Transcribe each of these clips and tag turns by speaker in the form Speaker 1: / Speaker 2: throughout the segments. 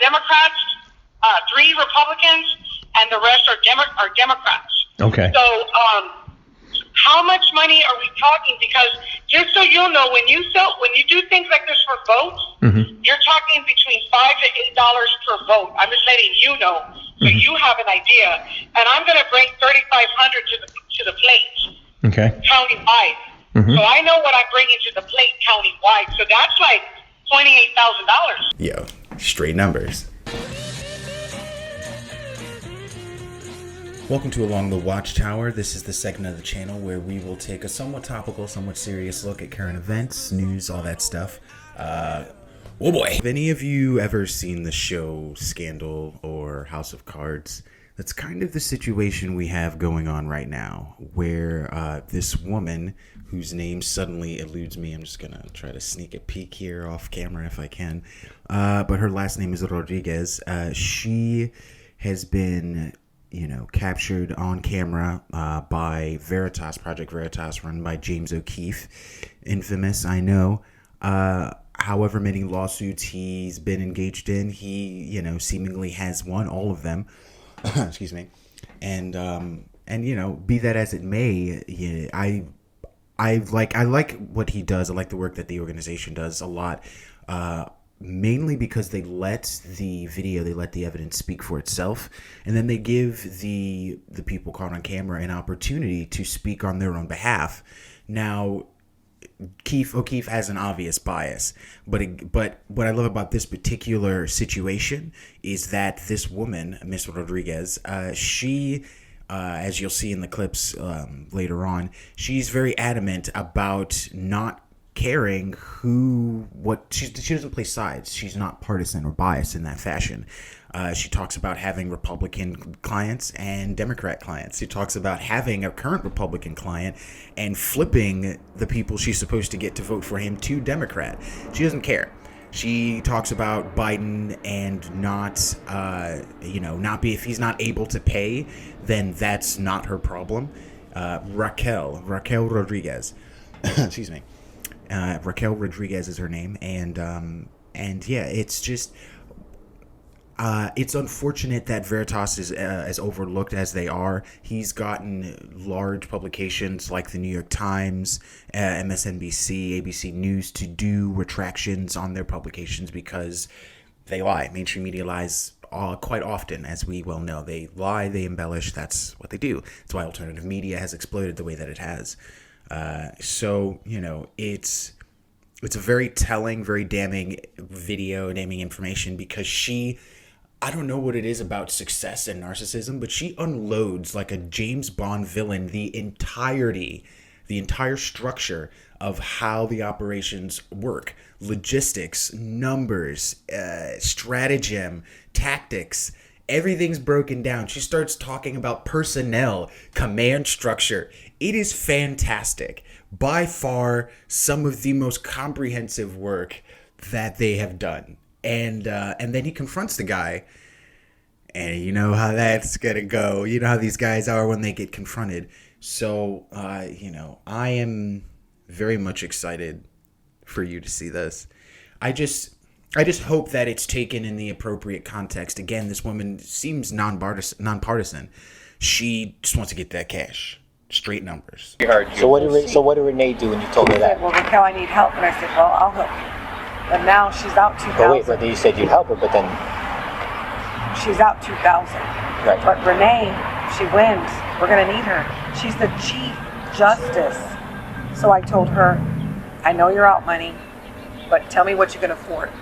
Speaker 1: Democrats, 3 Republicans, and the rest are Democrats.
Speaker 2: Okay.
Speaker 1: So, how much money are we talking? Because just so you'll know, when you do things like this for votes, you're talking between $5 to $8 per vote. I'm just letting you know, so you have an idea. And I'm going to bring 3,500 to the plate.
Speaker 2: Okay.
Speaker 1: Countywide. So I know what I'm bringing to the plate countywide. So that's like $28,000.
Speaker 3: Yo, straight numbers. Welcome to Along the Watchtower. This is the segment of the channel where we will take a somewhat topical, somewhat serious look at current events, news, all that stuff. Oh boy. Have any of you ever seen the show Scandal or House of Cards? That's kind of the situation we have going on right now, where this woman, whose name suddenly eludes me, I'm just going to try to sneak a peek here off camera if I can, but her last name is Rodriguez. She has been, captured on camera by Veritas, Project Veritas, run by James O'Keefe. Infamous, I know. However many lawsuits he's been engaged in, he, seemingly has won all of them. Excuse me. And be that as it may, I like what he does. I like the work that the organization does a lot. Mainly because they let the evidence speak for itself, and then they give the people caught on camera an opportunity to speak on their own behalf. Now, O'Keefe has an obvious bias, but what I love about this particular situation is that this woman, Miss Rodriguez, she, as you'll see in the clips later on, she's very adamant about not caring she doesn't play sides. She's not partisan or biased in that fashion. She talks about having Republican clients and Democrat clients. She talks about having a current Republican client and flipping the people she's supposed to get to vote for him to Democrat. She doesn't care. She talks about Biden and if he's not able to pay, then that's not her problem. Raquel Rodriguez, excuse me. Raquel Rodriguez is her name, and yeah, it's just it's unfortunate that Veritas is as overlooked as they are. He's gotten large publications like the New York Times, MSNBC, ABC News to do retractions on their publications because they lie. Mainstream media lies quite often, as we well know. They lie, they embellish. That's what they do. That's why alternative media has exploded the way that it has. So, it's a very telling, very damning video, damning information, because I don't know what it is about success and narcissism, but she unloads like a James Bond villain the entire structure of how the operations work. Logistics, numbers, stratagem, tactics. Everything's broken down. She starts talking about personnel, command structure. It is fantastic. By far, some of the most comprehensive work that they have done. And then he confronts the guy. And you know how that's going to go. You know how these guys are when they get confronted. So, I am very much excited for you to see this. I just hope that it's taken in the appropriate context. Again, this woman seems nonpartisan. She just wants to get that cash. Straight numbers.
Speaker 4: So what did Renee do when you told her that?
Speaker 1: Well, Raquel, I need help. And I said, well, I'll help you. But now she's out 2,000.
Speaker 4: But wait, but you said you'd help her, but then...
Speaker 1: She's out 2,000.
Speaker 4: Right.
Speaker 1: But Renee, if she wins, we're going to need her. She's the Chief Justice. So I told her, I know you're out money, but tell me what you can afford.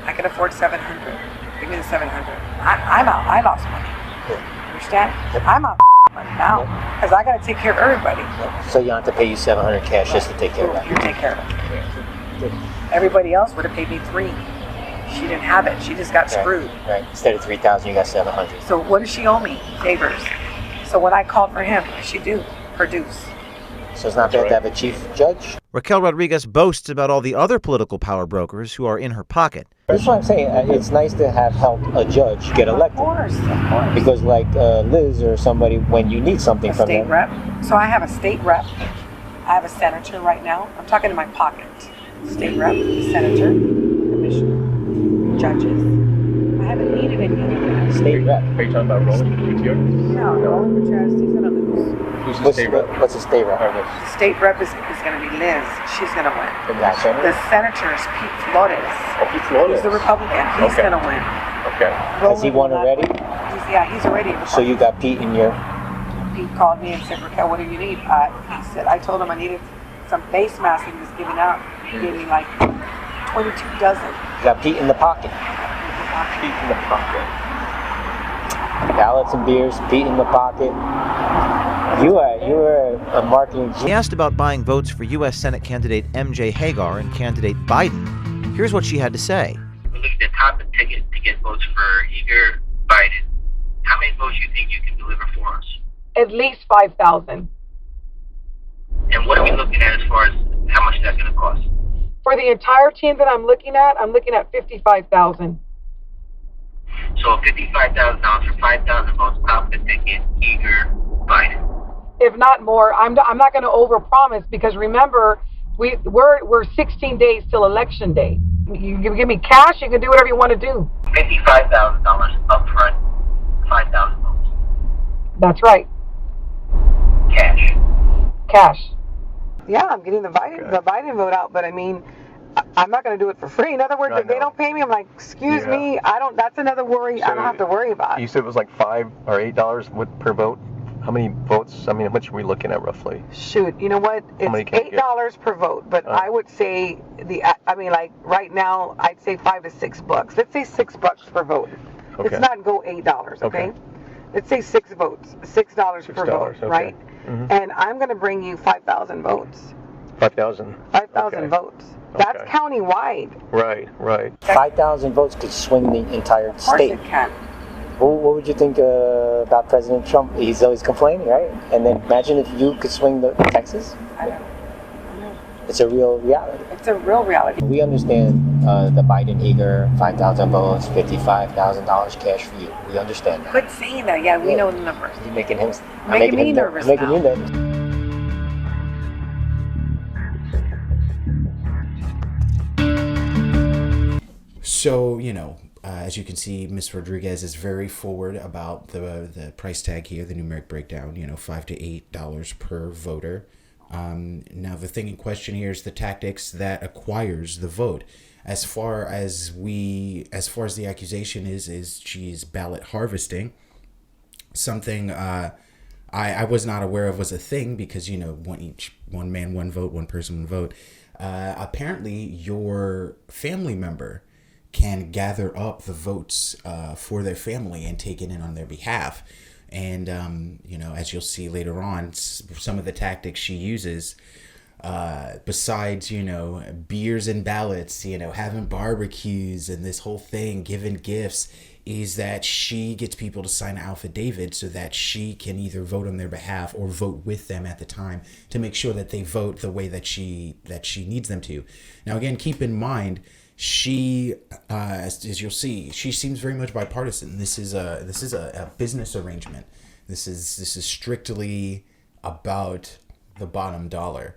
Speaker 1: I can afford 700. Give me the 700. I'm out. I lost money.
Speaker 4: Yeah.
Speaker 1: Understand? I'm out money now because I got to take care of everybody.
Speaker 4: So you don't have to pay you 700 cash just to take care of that.
Speaker 1: You take care of it. Everybody else would have paid me 3. She didn't have it. She just got screwed.
Speaker 4: Right. Instead of 3,000, you got 700.
Speaker 1: So what does she owe me? Favors. So when I called for him, what did she do? Produce.
Speaker 4: So it's not bad to have a chief judge?
Speaker 5: Raquel Rodriguez boasts about all the other political power brokers who are in her pocket.
Speaker 4: That's what I'm saying. It's nice to have helped a judge get elected.
Speaker 1: Of course.
Speaker 4: Because like Liz or somebody, when you need something from them.
Speaker 1: State rep. So I have a state rep. I have a senator right now. I'm talking in my pocket. State rep, senator, commissioner, judges. I
Speaker 2: haven't needed any of that.
Speaker 4: State rep.
Speaker 6: Are you talking about Roland Gutierrez?
Speaker 2: No, Roland Gutierrez, he's going to lose.
Speaker 6: Who's the state rep?
Speaker 4: What's the state rep?
Speaker 2: The state rep is going to be Liz. She's going to win. The senator is Pete Flores.
Speaker 6: Oh, Pete Flores.
Speaker 2: He's the Republican. He's going to win.
Speaker 6: Okay.
Speaker 4: Has he won already?
Speaker 2: He's already.
Speaker 4: So you got Pete in your...
Speaker 2: Pete called me and said, Raquel, what do you need? He said, I told him I needed some face masks that he was giving out. He gave me like 22 dozen.
Speaker 4: You got Pete in the pocket.
Speaker 6: Pete in the pocket.
Speaker 4: Ballots and beers, Pete in the pocket. You are a marketing
Speaker 5: He asked about buying votes for U.S. Senate candidate MJ Hagar and candidate Biden. Here's what she had to say.
Speaker 7: We're looking at top and ticket to get votes for either Biden. How many votes do you think you can deliver for us?
Speaker 8: At least 5,000.
Speaker 7: And what are we looking at as far as how much that's going to cost?
Speaker 8: For the entire team that I'm looking at 55,000.
Speaker 7: So $55,000 for 5,000 votes, top the ticket, eager, Biden.
Speaker 8: If not more, I'm not going to overpromise because remember, we're 16 days till election day. You give me cash, you can do whatever you want to do.
Speaker 7: $55,000 upfront, 5,000 votes.
Speaker 8: That's right.
Speaker 7: Cash.
Speaker 8: Yeah, I'm getting the Biden vote out, but I mean, I'm not going to do it for free. In other words, if they don't pay me, I'm like, excuse me, that's another worry I don't have to worry about.
Speaker 6: You said it was like $5 or $8 per vote. How many votes? I mean, how much are we looking at roughly?
Speaker 8: Shoot, you know what? It's $8 per vote, but I would say like right now, I'd say $5 to $6. Let's say $6 per vote.
Speaker 6: Okay.
Speaker 8: Let's not go $8. Okay. Let's say 6 votes, $6 per vote,
Speaker 6: okay.
Speaker 8: right? Mm-hmm. And I'm going to bring you 5,000 votes.
Speaker 6: 5,000.
Speaker 8: 5,000 votes. That's county-wide.
Speaker 6: Right.
Speaker 4: 5,000 votes could swing the entire
Speaker 2: Of course
Speaker 4: state.
Speaker 2: it can.
Speaker 4: What would you think about President Trump? He's always complaining, right? And then imagine if you could swing Texas.
Speaker 2: I know.
Speaker 4: It's a real reality.
Speaker 2: It's a real reality.
Speaker 4: We understand the Biden eager 5,000 votes, $55,000 cash for you. We understand that.
Speaker 2: Quit saying that. Yeah, we know the numbers.
Speaker 4: You're making him
Speaker 2: Making me nervous
Speaker 4: making
Speaker 2: now.
Speaker 4: you nervous.
Speaker 3: So, as you can see, Ms. Rodriguez is very forward about the price tag here, the numeric breakdown, $5 to $8 per voter. Now, the thing in question here is the tactics that acquires the vote. As far as the accusation is she's ballot harvesting, something I was not aware of was a thing because, one man, one vote, one person, one vote. Apparently, your family member can gather up the votes for their family and take it in on their behalf. And, as you'll see later on, some of the tactics she uses, besides, beers and ballots, having barbecues and this whole thing, giving gifts, is that she gets people to sign an affidavit so that she can either vote on their behalf or vote with them at the time to make sure that they vote the way that she needs them to. Now, again, keep in mind, she, as you'll see, she seems very much bipartisan. This is a business arrangement. This is strictly about the bottom dollar.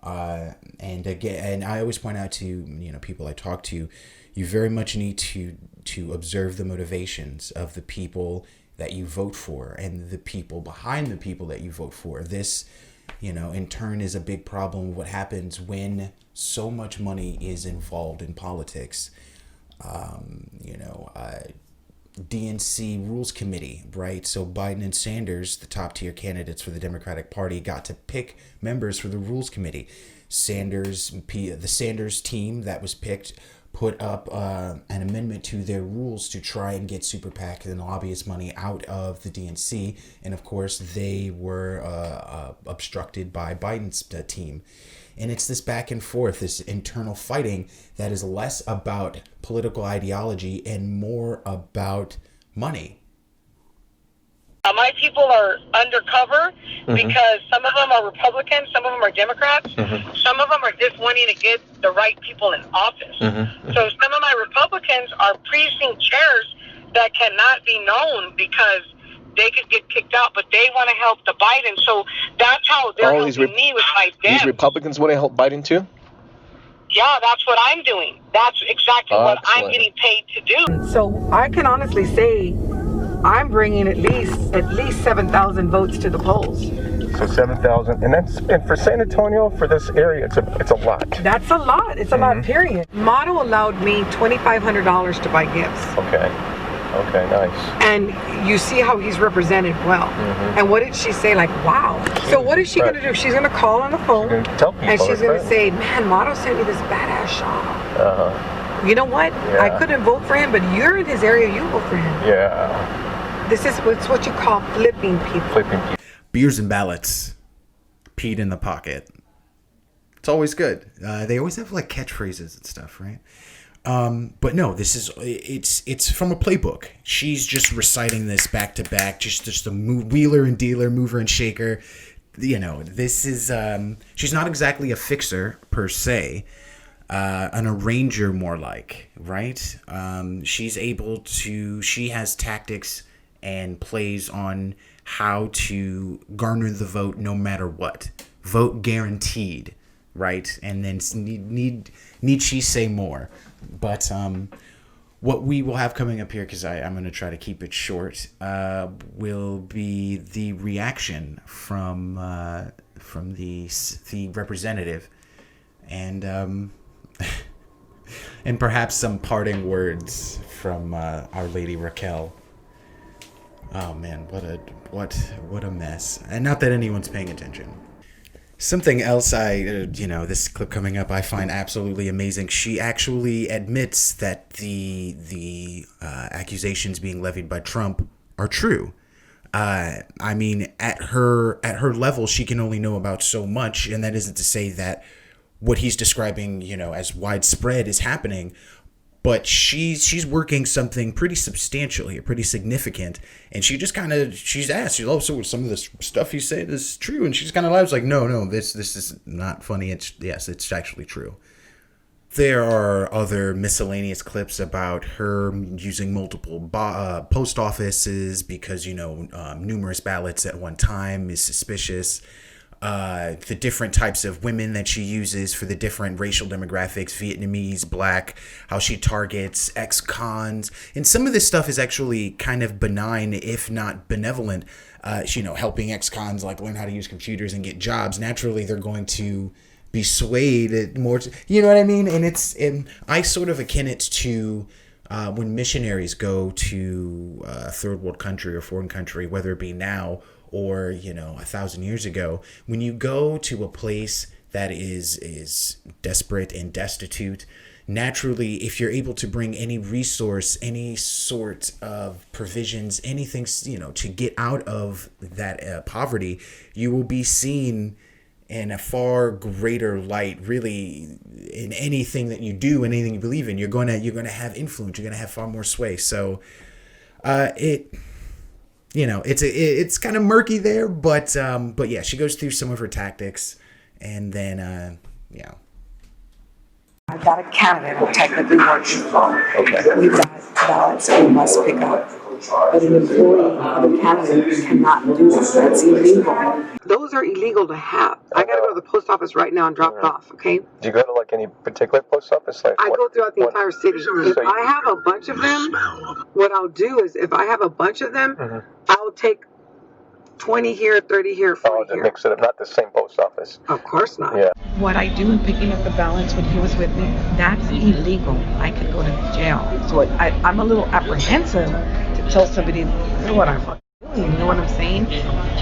Speaker 3: And again, I always point out to people I talk to, you very much need to observe the motivations of the people that you vote for and the people behind the people that you vote for. This, in turn, is a big problem of what happens when so much money is involved in politics. DNC Rules Committee, right? So Biden and Sanders, the top tier candidates for the Democratic Party, got to pick members for the Rules Committee. The Sanders team that was picked put up an amendment to their rules to try and get super PAC and lobbyist money out of the DNC. And of course, they were obstructed by Biden's team. And it's this back and forth, this internal fighting that is less about political ideology and more about money.
Speaker 1: My people are undercover because some of them are Republicans, some of them are Democrats, some of them are just wanting to get the right people in office. So some of my Republicans are precinct chairs that cannot be known because they could get kicked out, but they want to help the Biden. So that's how they're helping me with my debt.
Speaker 6: These Republicans want to help Biden too?
Speaker 1: Yeah, that's what I'm doing. That's exactly what I'm getting paid to do.
Speaker 8: So I can honestly say I'm bringing at least 7,000 votes to the polls.
Speaker 6: So 7,000, and for San Antonio, for this area, it's a lot.
Speaker 8: That's a lot. It's a lot. Period. Motto allowed me $2,500 to buy gifts.
Speaker 6: Okay, nice.
Speaker 8: And you see how he's represented well. And what did she say? Like, wow. So what is she going to do? She's going to call on the phone.
Speaker 6: She's gonna tell people,
Speaker 8: and she's going to say, man, Motto sent me this badass shawl. You know what?
Speaker 6: Yeah.
Speaker 8: I couldn't vote for him, but you're in his area. You vote for him.
Speaker 6: Yeah.
Speaker 8: This is what you call flipping people.
Speaker 3: Beers and ballots. Peed in the pocket. It's always good. They always have like catchphrases and stuff, right? But no, it's from a playbook. She's just reciting this back to back, just a wheeler and dealer, mover and shaker. You know, this is she's not exactly a fixer per se, an arranger more like, right? She has tactics and plays on how to garner the vote no matter what. Vote guaranteed, right? And then need she say more? But what we will have coming up here, because I'm going to try to keep it short, will be the reaction from the representative, and and perhaps some parting words from Our Lady Raquel. Oh man, what a mess! And not that anyone's paying attention. Something else this clip coming up I find absolutely amazing. She actually admits that the accusations being levied by Trump are true. I mean, at her level, she can only know about so much, and that isn't to say that what he's describing, as widespread is happening. But she's working something pretty substantial here, pretty significant, and she's asked, so some of this stuff you say is true, and she's kind of laughs like, no, this is not funny. It's actually true. There are other miscellaneous clips about her using multiple post offices because numerous ballots at one time is suspicious. The different types of women that she uses for the different racial demographics, Vietnamese, black, how she targets ex-cons. And some of this stuff is actually kind of benign, if not benevolent. Helping ex-cons learn how to use computers and get jobs. Naturally, they're going to be swayed more, you know what I mean? And I sort of akin it to when missionaries go to a third world country or foreign country, whether it be now or 1,000 years ago, when you go to a place that is desperate and destitute, naturally, if you're able to bring any resource, any sort of provisions, anything, to get out of that poverty, you will be seen in a far greater light, really, in anything that you do, anything you believe in. You're gonna have influence. You're gonna have far more sway. So, it's kind of murky there, but yeah, she goes through some of her tactics, and then
Speaker 2: I've got a candidate who technically works. Okay. We've got ballots we must pick up, but an employee of a candidate cannot do this. That's illegal.
Speaker 8: Those are illegal to have. I gotta go to the post office right now and drop it off. Okay.
Speaker 6: Do you go to any particular post office?
Speaker 8: I go throughout the entire city. If I have a bunch of them, what I'll do is if I have a bunch of them, I'll take 20 here, 30 here, 40 here.
Speaker 6: Mix it up, not the same post office.
Speaker 8: Of course not.
Speaker 6: Yeah.
Speaker 2: What I do in picking up the ballots when he was with me, that's illegal. I could go to jail. So I'm a little apprehensive to tell somebody what I'm fucking doing. You know what I'm saying?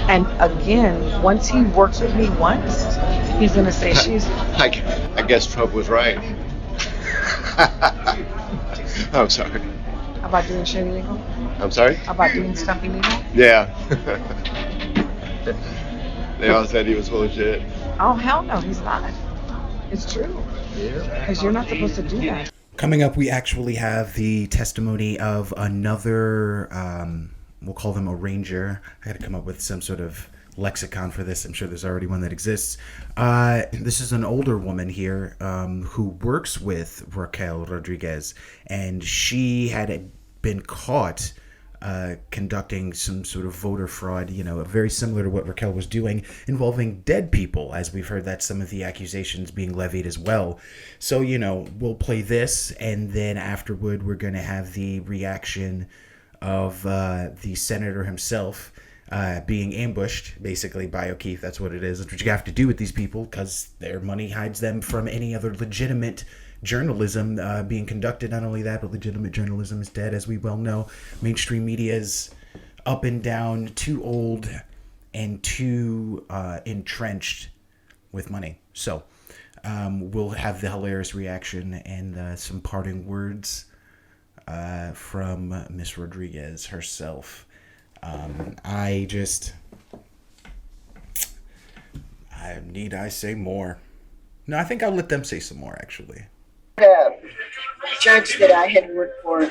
Speaker 2: And again, once he works with me once, he's going to say
Speaker 9: I guess Trump was right. I'm sorry.
Speaker 2: About doing shit illegal?
Speaker 9: I'm sorry?
Speaker 2: About doing stuff illegal?
Speaker 9: Yeah. They all said he was full of shit.
Speaker 2: Oh, hell no, he's not. It's true.
Speaker 9: Yeah.
Speaker 2: Because you're not supposed to do that.
Speaker 3: Coming up, we actually have the testimony of another, we'll call them a ranger. I had to come up with some sort of lexicon for this. I'm sure there's already one that exists. This is an older woman here who works with Raquel Rodriguez, and she had been caught conducting some sort of voter fraud, very similar to what Raquel was doing, involving dead people, as we've heard that some of the accusations being levied as well. So, we'll play this, and then afterward we're going to have the reaction of the senator himself being ambushed, basically, by O'Keefe. That's what it is. That's what you have to do with these people, because their money hides them from any other legitimate journalism being conducted. Not only that, but legitimate journalism is dead, as we well know. Mainstream media is up and down, too old and too entrenched with money. So we'll have the hilarious reaction and some parting words from Miss Rodriguez herself. Need I say more? No, I think I'll let them say some more, actually.
Speaker 10: The judge that I had worked for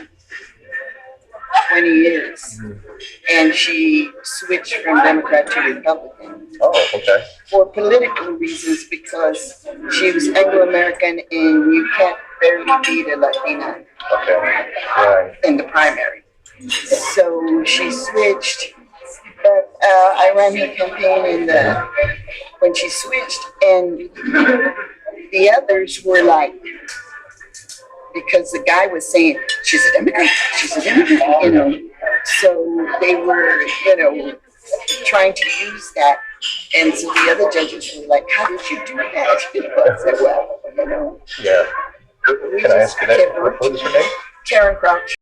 Speaker 10: 20 years, and she switched from Democrat to Republican.
Speaker 6: Oh, okay.
Speaker 10: For political reasons, because she was Anglo-American and you can't barely beat a Latina in the primary. So she switched, but I ran her campaign when she switched, and the others were like, because the guy was saying, she's a Democrat, so they were, trying to use that. And so the other judges were like, how did you do that? I said, well,
Speaker 6: Yeah. Can I ask you that? What was her name?
Speaker 10: Karen Crouch.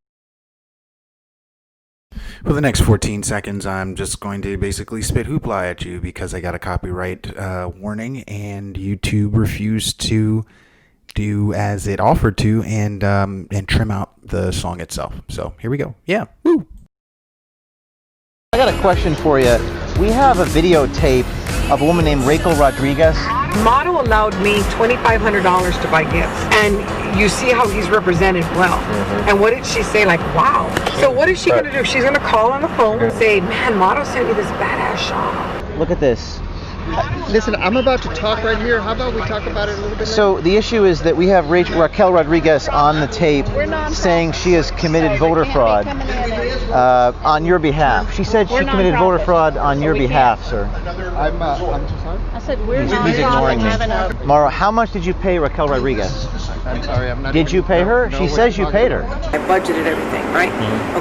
Speaker 3: For the next 14 seconds, I'm just going to basically spit hoopla at you because I got a copyright warning, and YouTube refused to do as it offered to and trim out the song itself. So here we go. Yeah. Woo.
Speaker 5: I got a question for you. We have a videotape of a woman named Raquel Rodriguez.
Speaker 2: Motto allowed me $2,500 to buy gifts, and you see how he's represented well. And what did she say? Like, wow. So what is she going to do? She's going to call on the phone and say, man, Motto sent me this badass shawl.
Speaker 5: Look at this.
Speaker 11: Listen, I'm about to talk right here. How about we talk about it a little bit later?
Speaker 5: So the issue is that we have Raquel Rodriguez on the tape saying she has committed voter fraud on your behalf. She said she committed voter fraud on your behalf, sir.
Speaker 11: I'm sorry?
Speaker 12: I said we're not.
Speaker 5: He's ignoring me. Mara, how much did you pay Raquel Rodriguez?
Speaker 11: I'm sorry, I'm not.
Speaker 5: Did you pay her? She says you paid her.
Speaker 2: I budgeted everything, right?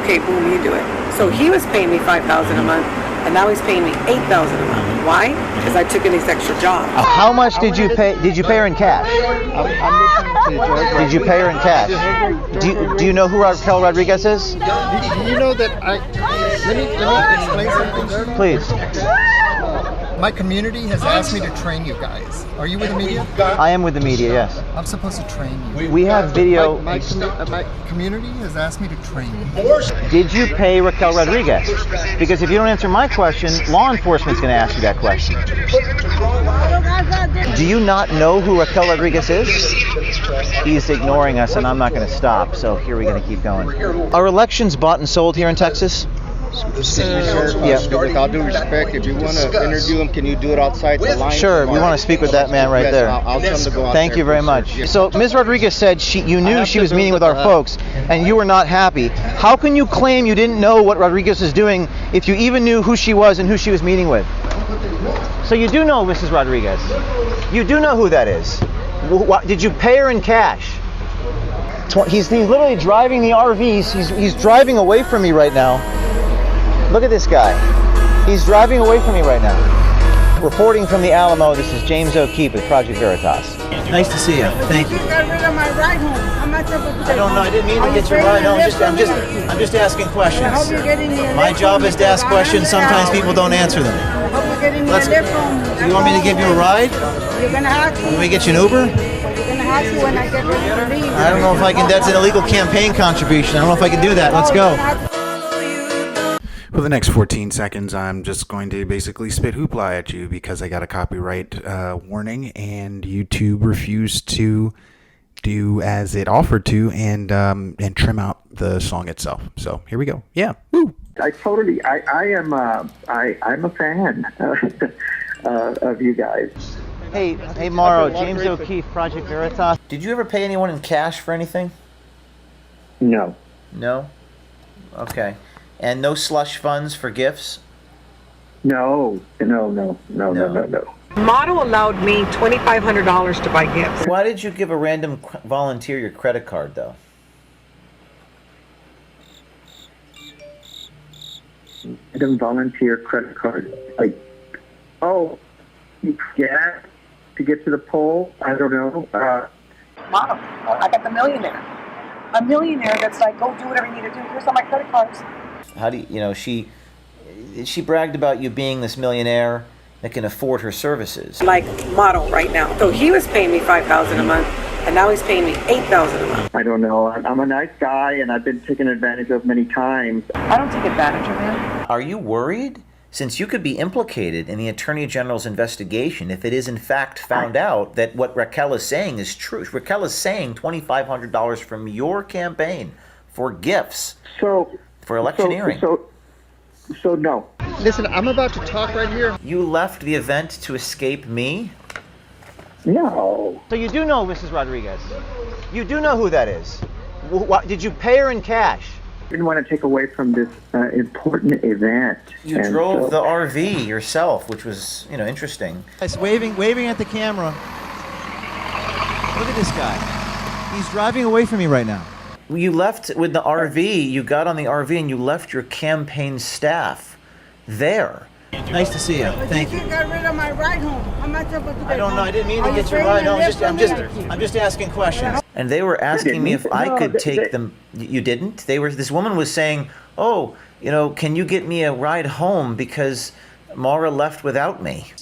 Speaker 2: Okay, boom, you do it. So he was paying me $5,000 a month, and now he's paying me $8,000 a month. Why? Because I took in these extra jobs.
Speaker 5: How much did you pay? Did you pay her in cash? Did you pay her in cash? Do you know who Raquel Rodriguez is?
Speaker 11: Do you know that let me explain something.
Speaker 5: Please.
Speaker 11: My community has asked me to train you guys. Are you with the media?
Speaker 5: I am with the media, yes.
Speaker 11: I'm supposed to train you.
Speaker 5: We have video.
Speaker 11: My community has asked me to train you.
Speaker 5: Did you pay Raquel Rodriguez? Because if you don't answer my question, law enforcement's going to ask you that question. Do you not know who Raquel Rodriguez is? He's ignoring us, and I'm not going to stop, so here we're going to keep going. Are elections bought and sold here in Texas?
Speaker 11: Yeah. With all due respect, if you want to interview him, can you do it outside the line?
Speaker 5: Sure, we want to speak with that man right there.
Speaker 11: I'll tell him to go out
Speaker 5: Thank
Speaker 11: there
Speaker 5: you very much.
Speaker 11: sure.
Speaker 5: So Ms. Rodriguez said you knew she was meeting with our folks, and you were not happy. How can you claim you didn't know what Rodriguez is doing if you even knew who she was and who she was meeting with? So you do know Mrs. Rodriguez. You do know who that is. Did you pay her in cash? He's literally driving the RVs. He's driving away from me right now. Look at this guy. He's driving away from me right now. Reporting from the Alamo, this is James O'Keefe with Project Veritas. Nice to see you. Thank you.
Speaker 12: You got rid of my ride home. How much of a
Speaker 5: I don't know. I didn't mean to get your ride home. I'm just asking questions.
Speaker 12: I hope you're getting your
Speaker 5: My job is to ask questions. Sometimes people don't answer them.
Speaker 12: I hope you're getting your lift home.
Speaker 5: Do you want me to give you a ride?
Speaker 12: You're gonna have to.
Speaker 5: Can we get you an Uber?
Speaker 12: You're gonna have to when I get ready to leave.
Speaker 5: I don't know if I can. That's an illegal campaign contribution. I don't know if I can do that. Let's go.
Speaker 3: For the next 14 seconds, I'm just going to basically spit hoopla at you because I got a copyright warning, and YouTube refused to do as it offered to and trim out the song itself. So here we go. Yeah. Woo.
Speaker 13: I'm a fan of you guys.
Speaker 5: Hey, Mauro, James O'Keefe, Project Veritas. Did you ever pay anyone in cash for anything?
Speaker 13: No.
Speaker 5: No? Okay. And no slush funds for gifts?
Speaker 13: No.
Speaker 2: Model allowed me $2,500 to buy gifts.
Speaker 5: Why did you give a random volunteer your credit card, though?
Speaker 13: Random volunteer credit card. Like, oh, yeah, to get to the poll? I don't know.
Speaker 8: Model. I got the millionaire. A millionaire that's like, go do whatever you need to do. Here's all my credit cards.
Speaker 5: How do you know, she bragged about you being this millionaire that can afford her services.
Speaker 2: Like model right now. So he was paying me $5,000 a month, and now he's paying me $8,000 a month.
Speaker 13: I don't know. I'm a nice guy, and I've been taken advantage of many times.
Speaker 2: I don't take advantage of him.
Speaker 5: Are you worried? Since you could be implicated in the Attorney General's investigation if it is in fact found out that what Raquel is saying is true. Raquel is saying $2,500 from your campaign for gifts for electioneering.
Speaker 13: So no. Listen, I'm about to talk right here.
Speaker 5: You left the event to escape me?
Speaker 13: No.
Speaker 5: So you do know Mrs. Rodriguez? You do know who that is? Did you pay her in cash?
Speaker 13: I didn't want to take away from this important event.
Speaker 5: You drove the RV yourself, which was, interesting.
Speaker 14: He's waving at the camera. Look at this guy. He's driving away from me right now.
Speaker 5: You left with the RV, you got on the RV and you left your campaign staff there.
Speaker 14: Nice to see you. Thank you.
Speaker 12: You got rid of my ride home. How much about to
Speaker 14: I don't know. I didn't mean to get your ride. No, I'm just asking questions.
Speaker 5: And they were asking me if I could take them. You didn't? This woman was saying, "Oh, can you get me a ride home because Maura left without me?"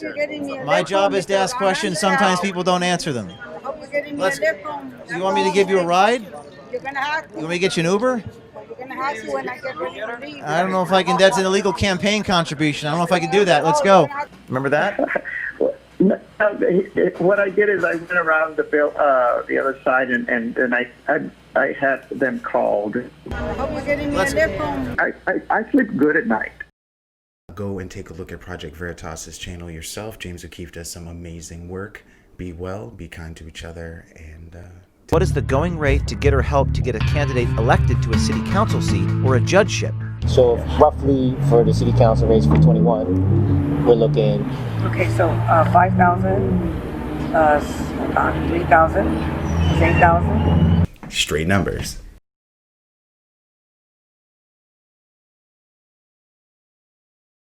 Speaker 14: My job is to ask questions. Sometimes people don't answer them. You want me to give you a ride?
Speaker 12: You're gonna have to.
Speaker 14: You want me to get you an Uber?
Speaker 12: You're gonna have to when I get ready to leave.
Speaker 14: I don't know if I can. That's an illegal campaign contribution. I don't know if I can do that. Let's go.
Speaker 5: Remember that?
Speaker 13: What I did is I went around the other side and I had them called.
Speaker 12: I hope you're getting me a lift home.
Speaker 13: I sleep good at night.
Speaker 3: Go and take a look at Project Veritas' channel yourself. James O'Keefe does some amazing work. Be well, be kind to each other, and
Speaker 5: what is the going rate to get her help to get a candidate elected to a city council seat or a judgeship?
Speaker 4: So roughly for the city council race for 21, we're looking.
Speaker 2: Okay, so 5,000, 3,000, 8,000.
Speaker 3: Straight numbers.